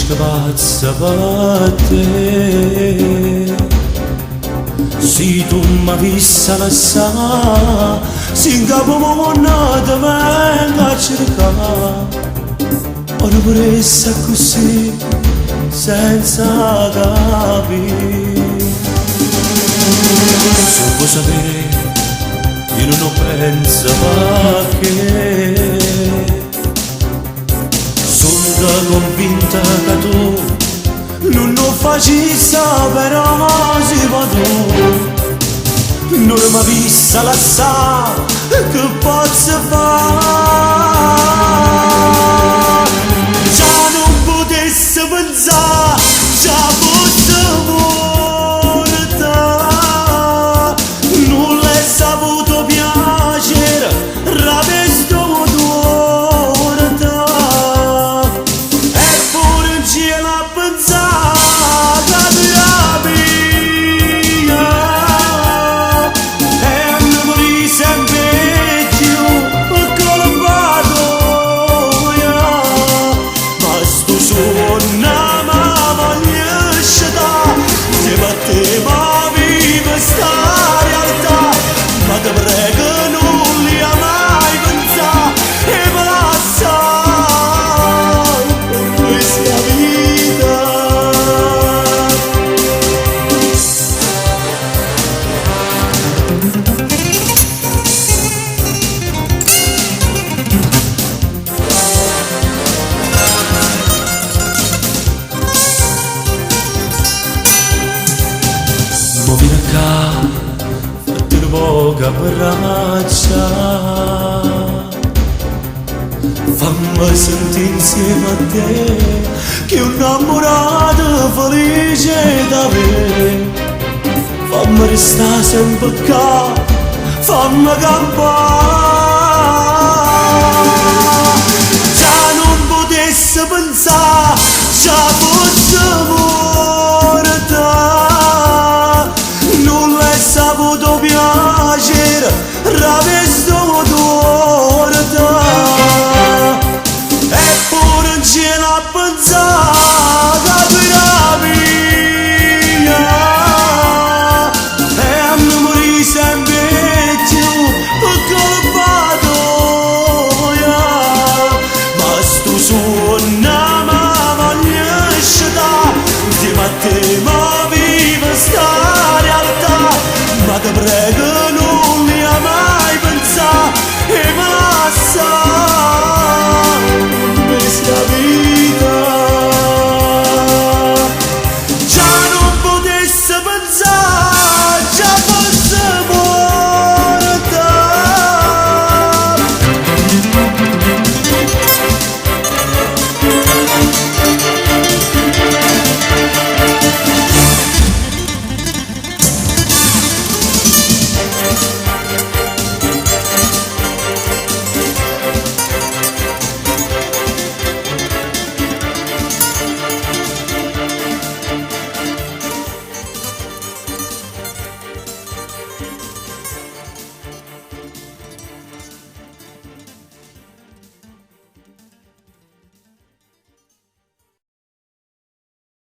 che pazza per te. Se tu mi avessi lasciato, sin capo non ti vengo a cercare. Ora pure essa così, senza capire. Se vuoi sapere, io non penso che sono convinta che tu non lo facessi, però si può tu non mi avessi lasciato, che posso fare? Già non potessi pensare, già fosse morta, non l'hai saputo piacere, rapesto morta. Eppure in cielo a pensare che rapia, e a non morire sempre più colpato. Ma sto suona ma voglio scegliere, se batteva viva sta realtà, ma te prego non li ha mai pensato e me la sa questa vita. Mo vieni qua, fatti un po' abbraccia, fammi sentire insieme a te che un innamorato felice da me. Fammi restare sempre qua, fammi campare.